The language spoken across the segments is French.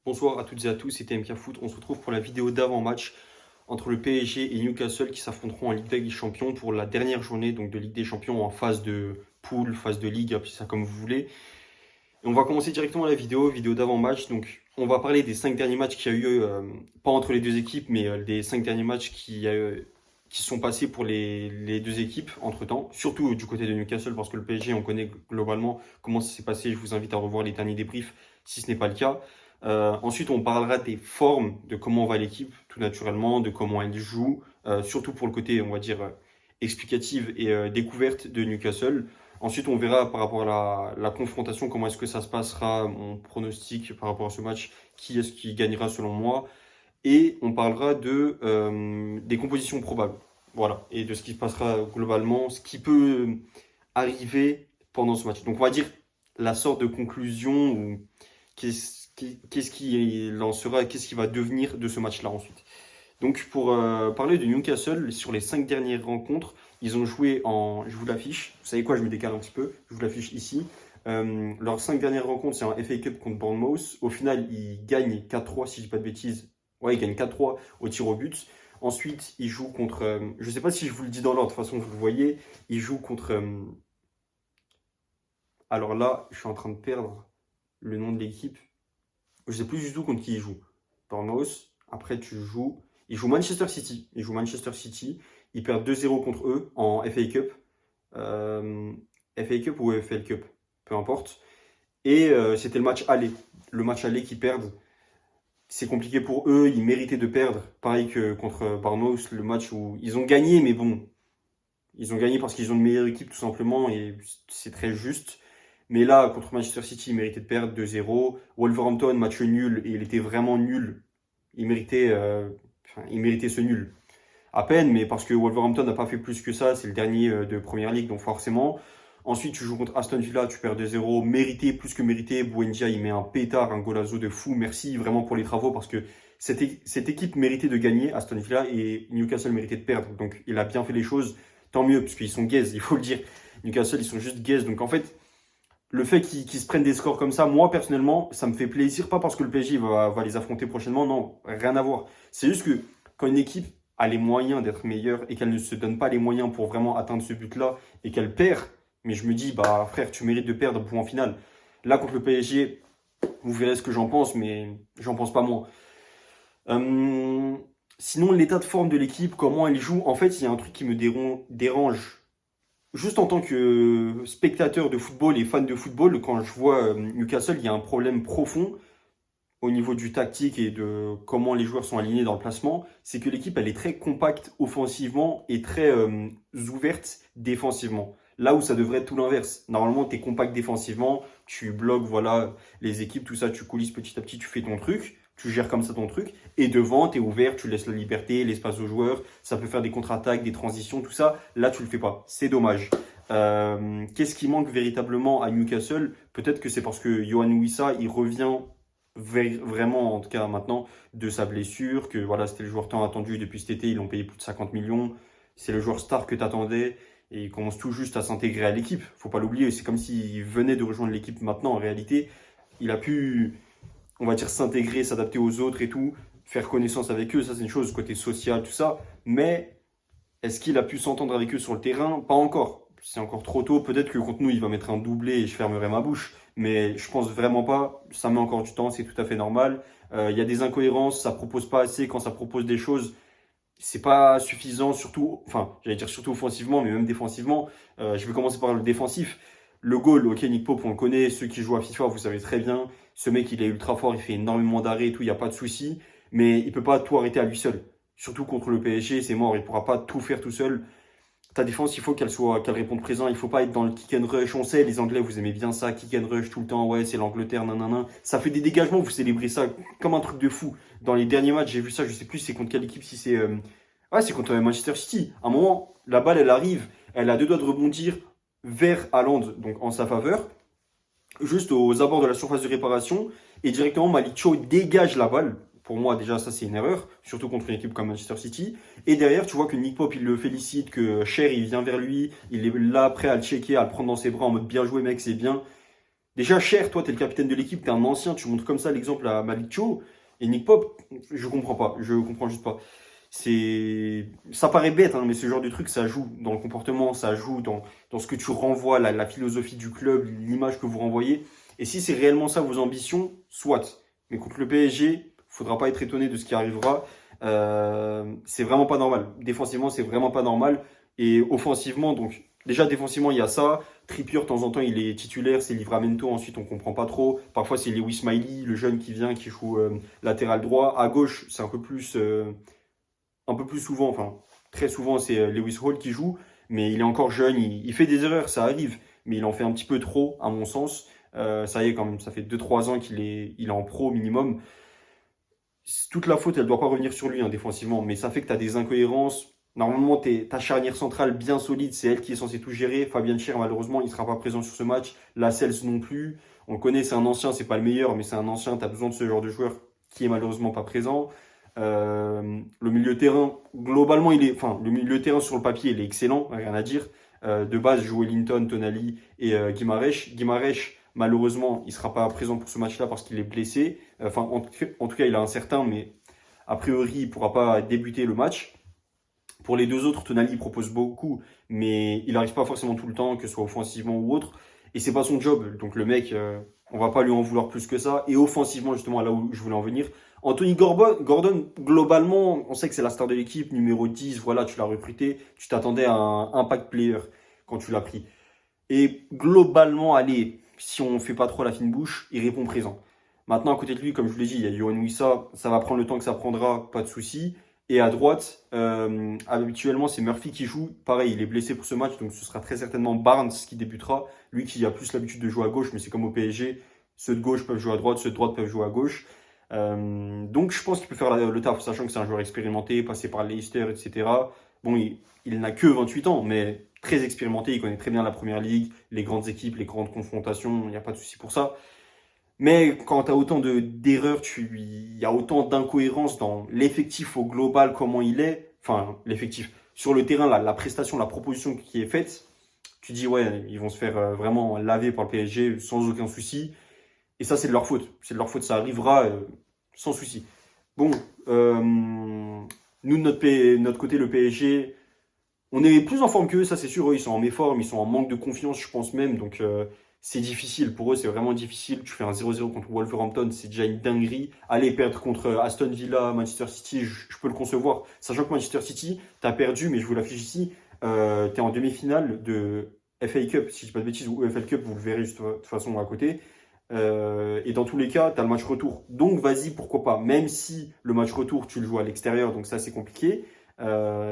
Bonsoir à toutes et à tous, c'était MK Foot. On se retrouve pour la vidéo d'avant-match entre le PSG et Newcastle qui s'affronteront en Ligue des Champions pour la dernière journée donc, de Ligue des Champions en phase de poule, phase de ligue, appelez ça comme vous voulez. Et on va commencer directement la vidéo d'avant-match. Donc on va parler des 5 derniers matchs qu'il y a eu, pas entre les deux équipes, mais des 5 derniers matchs qui sont passés pour les deux équipes entre-temps, surtout du côté de Newcastle parce que le PSG, on connaît globalement comment ça s'est passé. Je vous invite à revoir les derniers débriefs si ce n'est pas le cas. Ensuite, on parlera des formes, de comment va l'équipe, tout naturellement, de comment elle joue, surtout pour le côté, on va dire, explicative et découverte de Newcastle. Ensuite, on verra par rapport à la confrontation, comment est-ce que ça se passera, mon pronostic par rapport à ce match, qui est-ce qui gagnera selon moi. Et on parlera des compositions probables. Voilà, et de ce qui se passera globalement, ce qui peut arriver pendant ce match. Donc, on va dire la sorte de conclusion ou qu'est-ce qui en sera, qu'est-ce qui va devenir de ce match-là ensuite. Donc pour parler de Newcastle, sur les 5 dernières rencontres, ils ont joué en... Je vous l'affiche, vous savez quoi, je me décale un petit peu, je vous l'affiche ici. Leurs 5 dernières rencontres, c'est un FA Cup contre Bournemouth. Au final, ils gagnent 4-3, si je dis pas de bêtises. Ouais, ils gagnent 4-3 au tir au but. Ensuite, ils jouent contre... je sais pas si je vous le dis dans l'ordre, de toute façon, vous le voyez. Ils jouent contre... alors là, je suis en train de perdre le nom de l'équipe. Je sais plus du tout contre qui ils jouent. Bournemouth, après tu joues. Ils jouent Manchester City. Ils jouent Manchester City. Ils perdent 2-0 contre eux en FA Cup. FA Cup ou FL Cup, peu importe. Et c'était le match aller. Le match aller qu'ils perdent. C'est compliqué pour eux. Ils méritaient de perdre. Pareil que contre Bournemouth, le match où ils ont gagné, mais bon. Ils ont gagné parce qu'ils ont une meilleure équipe tout simplement et c'est très juste. Mais là, contre Manchester City, il méritait de perdre 2-0. Wolverhampton, match nul, et il était vraiment nul. Il méritait ce nul. À peine, mais parce que Wolverhampton n'a pas fait plus que ça, c'est le dernier de Première Ligue, donc forcément. Ensuite, tu joues contre Aston Villa, tu perds 2-0, mérité, plus que mérité. Buendia, il met un pétard, un golazo de fou. Merci vraiment pour les travaux, parce que cette équipe méritait de gagner, Aston Villa, et Newcastle méritait de perdre. Donc, il a bien fait les choses, tant mieux, parce qu'ils sont gaze, il faut le dire. Newcastle, ils sont juste gaze. Donc, en fait, le fait qu'ils se prennent des scores comme ça, moi personnellement, ça me fait plaisir. Pas parce que le PSG va les affronter prochainement, non, rien à voir. C'est juste que quand une équipe a les moyens d'être meilleure et qu'elle ne se donne pas les moyens pour vraiment atteindre ce but-là et qu'elle perd, mais je me dis, bah frère, tu mérites de perdre pour en finale. Là, contre le PSG, vous verrez ce que j'en pense, mais j'en pense pas moins. Euh, Sinon, l'état de forme de l'équipe, comment elle joue, en fait, il y a un truc qui me dérange juste en tant que spectateur de football et fan de football, quand je vois Newcastle, il y a un problème profond au niveau du tactique et de comment les joueurs sont alignés dans le placement. C'est que l'équipe, elle est très compacte offensivement et très ouverte défensivement. Là où ça devrait être tout l'inverse. Normalement, tu es compact défensivement, tu bloques voilà, les équipes, tout ça, tu coulisses petit à petit, tu fais ton truc. Tu gères comme ça ton truc. Et devant, tu es ouvert, tu laisses la liberté, l'espace aux joueurs. Ça peut faire des contre-attaques, des transitions, tout ça. Là, tu le fais pas. C'est dommage. Qu'est-ce qui manque véritablement à Newcastle? Peut-être que c'est parce que Yohan Wissa, il revient vraiment, en tout cas maintenant, de sa blessure. Que voilà, c'était le joueur tant attendu depuis cet été. Ils l'ont payé plus de 50 millions. C'est le joueur star que tu attendais. Et il commence tout juste à s'intégrer à l'équipe. Faut pas l'oublier. C'est comme s'il venait de rejoindre l'équipe maintenant. En réalité, il a pu, on va dire, s'intégrer, s'adapter aux autres et tout, faire connaissance avec eux, ça c'est une chose, côté social, tout ça. Mais est-ce qu'il a pu s'entendre avec eux sur le terrain? Pas encore. C'est encore trop tôt. Peut-être que contre nous, il va mettre un doublé et je fermerai ma bouche. Mais je pense vraiment pas. Ça met encore du temps, c'est tout à fait normal. Il y a des incohérences, ça propose pas assez. Quand ça propose des choses, c'est pas suffisant, surtout, enfin, j'allais dire surtout offensivement, mais même défensivement. Je vais commencer par le défensif. Le goal, ok, Nick Pope, on le connaît. Ceux qui jouent à FIFA, vous savez très bien. Ce mec, il est ultra fort, il fait énormément d'arrêts et tout, il n'y a pas de souci. Mais il peut pas tout arrêter à lui seul. Surtout contre le PSG, c'est mort, il pourra pas tout faire tout seul. Ta défense, il faut qu'elle réponde présent. Il faut pas être dans le kick and rush. On sait, les Anglais, vous aimez bien ça, kick and rush tout le temps. Ouais, c'est l'Angleterre, nanana. Ça fait des dégagements, vous célébrez ça comme un truc de fou. Dans les derniers matchs, j'ai vu ça, je sais plus c'est contre quelle équipe, si c'est ouais, c'est contre Manchester City. À un moment, la balle, elle arrive, elle a deux doigts de rebondir vers Haaland, donc en sa faveur, juste aux abords de la surface de réparation, et directement Malik Thiaw dégage la balle. Pour moi, déjà, ça, c'est une erreur, surtout contre une équipe comme Manchester City. Et derrière, tu vois que Nick Pope, il le félicite, que Cher, il vient vers lui, il est là, prêt à le checker, à le prendre dans ses bras en mode bien joué, mec, c'est bien. Déjà, cher, toi, tu es le capitaine de l'équipe, tu es un ancien, tu montres comme ça l'exemple à Malik Cho. Et Nick Pop, je comprends pas, je comprends juste pas. Ça paraît bête, hein, mais ce genre de truc, ça joue dans le comportement, ça joue dans ce que tu renvoies, la philosophie du club, l'image que vous renvoyez. Et si c'est réellement ça vos ambitions, soit. Mais contre le PSG, faudra pas être étonné de ce qui arrivera. C'est vraiment pas normal. Défensivement, c'est vraiment pas normal. Et offensivement, donc, déjà défensivement, il y a ça. Trippier, de temps en temps, il est titulaire, c'est Livramento, ensuite on comprend pas trop. Parfois, c'est Lewis Miley, le jeune qui vient, qui joue latéral droit. À gauche, c'est un peu plus souvent, enfin, très souvent, c'est Lewis Hall qui joue, mais il est encore jeune, il fait des erreurs, ça arrive, mais il en fait un petit peu trop, à mon sens. Ça y est, quand même, ça fait 2 3 ans il est en pro minimum. Toute la faute, elle doit pas revenir sur lui, hein, défensivement, mais ça fait que tu as des incohérences. Normalement, ta charnière centrale bien solide, c'est elle qui est censée tout gérer. Fabien Cher, malheureusement, il ne sera pas présent sur ce match. Lascelles non plus. On le connaît, c'est un ancien, c'est pas le meilleur, mais c'est un ancien. Tu as besoin de ce genre de joueur qui est malheureusement pas présent. Le milieu de terrain, globalement, le milieu de terrain sur le papier, il est excellent, rien à dire. De base, joue Wellington, Tonali et Guimarães. Guimarães, malheureusement, il ne sera pas présent pour ce match-là parce qu'il est blessé. Enfin, en tout cas, il a un certain, mais a priori, il ne pourra pas débuter le match. Pour les deux autres, Tonali propose beaucoup, mais il n'arrive pas forcément tout le temps, que ce soit offensivement ou autre. Et c'est pas son job. Donc le mec, on va pas lui en vouloir plus que ça. Et offensivement, justement, là où je voulais en venir, Anthony Gordon, globalement, on sait que c'est la star de l'équipe, numéro 10, voilà, tu l'as recruté, tu t'attendais à un impact player quand tu l'as pris. Et globalement, allez, si on ne fait pas trop la fine bouche, il répond présent. Maintenant, à côté de lui, comme je vous l'ai dit, il y a Yohan Wissa, ça va prendre le temps que ça prendra, pas de souci. Et à droite, habituellement, c'est Murphy qui joue. Pareil, il est blessé pour ce match, donc ce sera très certainement Barnes qui débutera. Lui qui a plus l'habitude de jouer à gauche, mais c'est comme au PSG. Ceux de gauche peuvent jouer à droite, ceux de droite peuvent jouer à gauche. Donc je pense qu'il peut faire le taf, sachant que c'est un joueur expérimenté, passé par Leicester, etc. Bon, il n'a que 28 ans, mais très expérimenté, il connaît très bien la première ligue, les grandes équipes, les grandes confrontations, il n'y a pas de souci pour ça. Mais quand tu as autant d'erreurs, il y a autant d'incohérences dans l'effectif au global, comment il est, enfin l'effectif sur le terrain, la prestation, la proposition qui est faite, tu dis ouais, ils vont se faire vraiment laver par le PSG sans aucun souci. Et ça, c'est de leur faute. C'est de leur faute, ça arrivera sans souci. Bon, nous, de notre côté, le PSG, on est plus en forme qu'eux, ça c'est sûr. Eux, ils sont en méforme, ils sont en manque de confiance, je pense même. Donc, c'est difficile. Pour eux, c'est vraiment difficile. Tu fais un 0-0 contre Wolverhampton, c'est déjà une dinguerie. Aller perdre contre Aston Villa, Manchester City, je peux le concevoir. Sachant que Manchester City, tu as perdu, mais je vous l'affiche ici, tu es en demi-finale de FA Cup, si je ne dis pas de bêtises, ou EFL Cup, vous le verrez de toute façon à côté. Et dans tous les cas, tu as le match retour. Donc vas-y, pourquoi pas. Même si le match retour, tu le joues à l'extérieur, donc ça c'est compliqué,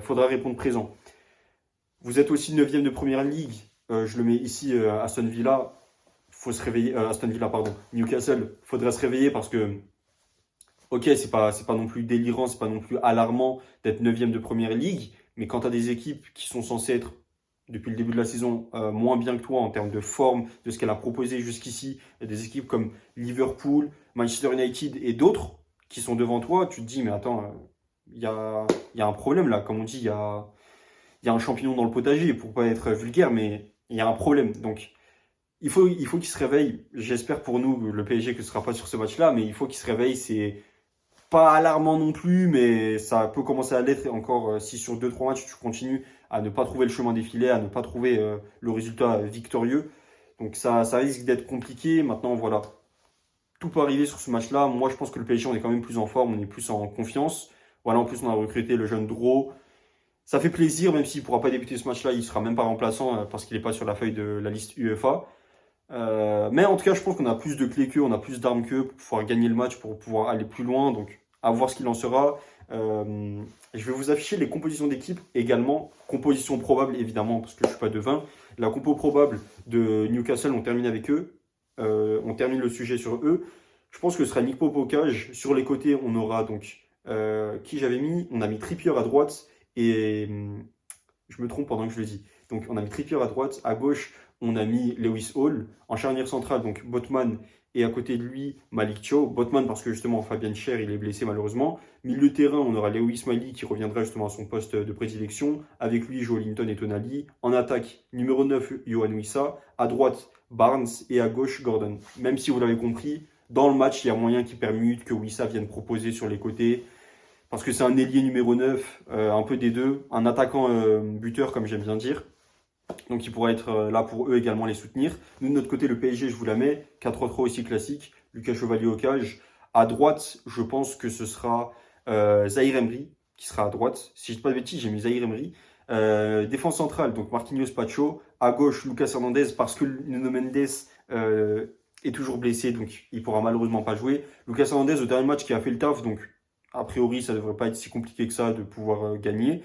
faudra répondre présent. Vous êtes aussi 9e de première ligue. Je le mets ici, Aston Villa. Faut se réveiller. Aston Villa, pardon. Newcastle, faudra se réveiller parce que, ok, c'est pas non plus délirant, c'est pas non plus alarmant d'être 9e de première ligue. Mais quand tu as des équipes qui sont censées être depuis le début de la saison moins bien que toi en termes de forme, de ce qu'elle a proposé jusqu'ici. Il y a des équipes comme Liverpool, Manchester United et d'autres qui sont devant toi. Tu te dis, mais attends, il y a un problème là. Comme on dit, il y a un champignon dans le potager, pour pas être vulgaire, mais il y a un problème. Donc, il faut qu'il se réveille. J'espère pour nous, le PSG, que ce ne sera pas sur ce match-là, mais il faut qu'il se réveille. C'est pas alarmant non plus, mais ça peut commencer à l'être. Et encore, si sur 2 3 matchs, tu continues à ne pas trouver le chemin des filets, à ne pas trouver le résultat victorieux. Donc ça risque d'être compliqué. Maintenant, voilà, tout peut arriver sur ce match-là. Moi, je pense que le PSG, on est quand même plus en forme, on est plus en confiance. Voilà, en plus, on a recruté le jeune Dro. Ça fait plaisir, même s'il ne pourra pas débuter ce match-là, il ne sera même pas remplaçant parce qu'il n'est pas sur la feuille de la liste UEFA. Mais en tout cas, je pense qu'on a plus de clés qu'eux, on a plus d'armes qu'eux pour pouvoir gagner le match, pour pouvoir aller plus loin. Donc, à voir ce qu'il en sera. Je vais vous afficher les compositions d'équipe également. Composition probable, évidemment, parce que je ne suis pas devin. La compo probable de Newcastle, on termine avec eux. On termine le sujet sur eux. Je pense que ce sera Nick Pope au cage. Sur les côtés, on aura donc qui j'avais mis. On a mis Trippier à droite. Et je me trompe pendant que je le dis. Donc, on a mis Trippier à droite. À gauche, on a mis Lewis Hall. En charnière centrale, donc Botman. Et à côté de lui, Malik Thiaw. Botman, parce que justement, Fabien Cher, il est blessé malheureusement. Milieu de terrain, on aura Lewis Miley qui reviendra justement à son poste de prédilection. Avec lui, Joe Linton et Tonali. En attaque, numéro 9, Yohan Wissa. À droite, Barnes et à gauche Gordon. Même si vous l'avez compris, dans le match, il y a moyen qu'il permute, que Wissa vienne proposer sur les côtés. Parce que c'est un ailier numéro 9, un peu des deux, un attaquant buteur, comme j'aime bien dire. Donc il pourra être là pour eux également les soutenir. Nous, de notre côté, le PSG, je vous la mets. 4-3-3 aussi classique. Lucas Chevalier au cage. À droite, je pense que ce sera Zahir Emery qui sera à droite. Si je dis pas de bêtises, j'ai mis Zahir Emery. Défense centrale, donc Marquinhos Pacho. À gauche, Lucas Hernandez, parce que Nuno Mendes est toujours blessé, donc il pourra malheureusement pas jouer. Lucas Hernandez, au dernier match, qui a fait le taf, donc a priori, ça devrait pas être si compliqué que ça de pouvoir gagner.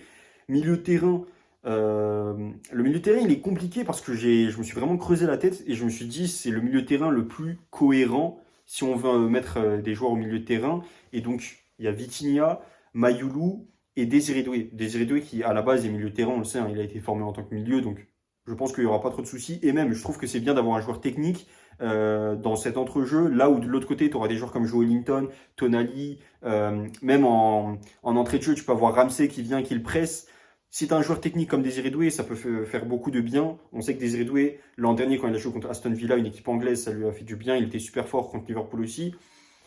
Milieu de terrain, le milieu de terrain, il est compliqué parce que je me suis vraiment creusé la tête et je me suis dit, c'est le milieu de terrain le plus cohérent si on veut mettre des joueurs au milieu de terrain. Et donc, il y a Vitinha, Mayoulou et Désiré Doué. Désiré Doué qui, à la base, est milieu de terrain, on le sait, hein, il a été formé en tant que milieu, donc je pense qu'il n'y aura pas trop de soucis. Et même, je trouve que c'est bien d'avoir un joueur technique dans cet entrejeu, là où de l'autre côté, tu auras des joueurs comme Joe Ellington, Tonali, même en entrée de jeu, tu peux avoir Ramsey qui vient, qui le presse. Si tu as un joueur technique comme Désiré Doué, ça peut faire beaucoup de bien. On sait que Désiré Doué, l'an dernier, quand il a joué contre Aston Villa, une équipe anglaise, ça lui a fait du bien. Il était super fort contre Liverpool aussi.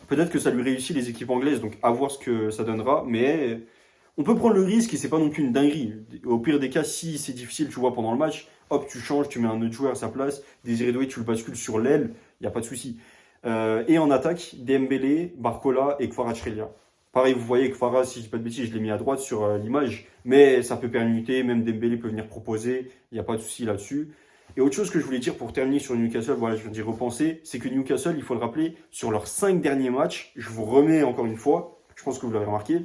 Peut-être que ça lui réussit les équipes anglaises, donc à voir ce que ça donnera. Mais on peut prendre le risque et c'est pas non plus une dinguerie. Au pire des cas, si c'est difficile, tu vois, pendant le match, hop, tu changes, tu mets un autre joueur à sa place. Désiré Doué, tu le bascules sur l'aile, il n'y a pas de souci. Et en attaque, Dembélé, Barcola et Kvaratskhelia. Pareil, vous voyez que Kvara, si je dis pas de bêtises, je l'ai mis à droite sur l'image, mais ça peut permuter, même Dembélé peut venir proposer, il n'y a pas de souci là-dessus. Et autre chose que je voulais dire pour terminer sur Newcastle, voilà, je viens d'y repenser, c'est que Newcastle, il faut le rappeler, sur leurs 5 derniers matchs, je vous remets encore une fois, je pense que vous l'avez remarqué,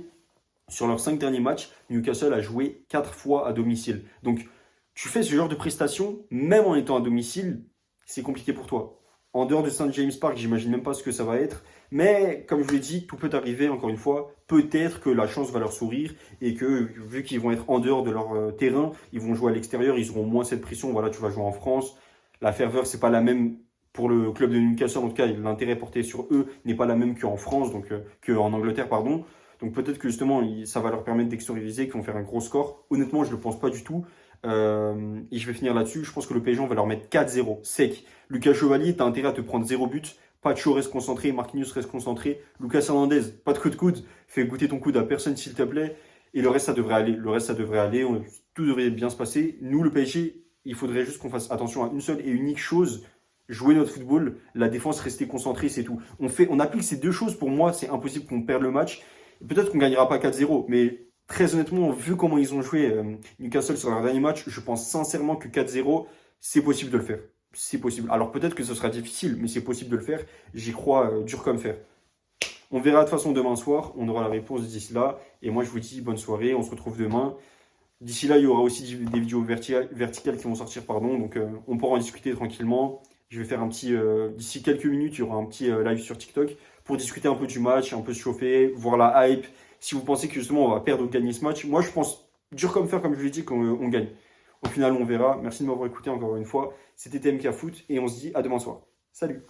sur leurs 5 derniers matchs, Newcastle a joué 4 fois à domicile. Donc, tu fais ce genre de prestations, même en étant à domicile, c'est compliqué pour toi. En dehors de St. James Park, j'imagine même pas ce que ça va être. Mais comme je vous l'ai dit, tout peut arriver, encore une fois. Peut-être que la chance va leur sourire et que vu qu'ils vont être en dehors de leur terrain, ils vont jouer à l'extérieur, ils auront moins cette pression. Voilà, tu vas jouer en France. La ferveur, c'est pas la même pour le club de Newcastle. En tout cas, l'intérêt porté sur eux n'est pas la même qu'en France, donc qu'en Angleterre, pardon. Donc peut-être que justement, ça va leur permettre d'extérioriser, qu'ils vont faire un gros score. Honnêtement, je ne le pense pas du tout. Et je vais finir là-dessus. Je pense que le PSG, on va leur mettre 4-0, sec. Lucas Chevalier, tu as intérêt à te prendre 0 but. Pacho reste concentré, Marquinhos reste concentré. Lucas Hernandez, pas de coup de coude. Fais goûter ton coude à personne, s'il te plaît. Et le reste, ça devrait aller. Le reste, ça devrait aller. Tout devrait bien se passer. Nous, le PSG, il faudrait juste qu'on fasse attention à une seule et unique chose. Jouer notre football, la défense, rester concentré, c'est tout. On applique ces deux choses. Pour moi, c'est impossible qu'on perde le match. Peut-être qu'on ne gagnera pas 4-0, mais très honnêtement, vu comment ils ont joué Newcastle sur leur dernier match, je pense sincèrement que 4-0, c'est possible de le faire. C'est possible. Alors peut-être que ce sera difficile, mais c'est possible de le faire. J'y crois dur comme fer. On verra de toute façon demain soir. On aura la réponse d'ici là. Et moi, je vous dis bonne soirée. On se retrouve demain. D'ici là, il y aura aussi des vidéos verticales qui vont sortir, pardon. Donc, on pourra en discuter tranquillement. Je vais faire un petit... d'ici quelques minutes, il y aura un petit live sur TikTok pour discuter un peu du match, un peu se chauffer, voir la hype. Si vous pensez que justement, on va perdre ou gagner ce match, moi, je pense dur comme fer, comme je vous l'ai dit, qu'on gagne. Au final, on verra. Merci de m'avoir écouté encore une fois. C'était TMK Foot et on se dit à demain soir. Salut!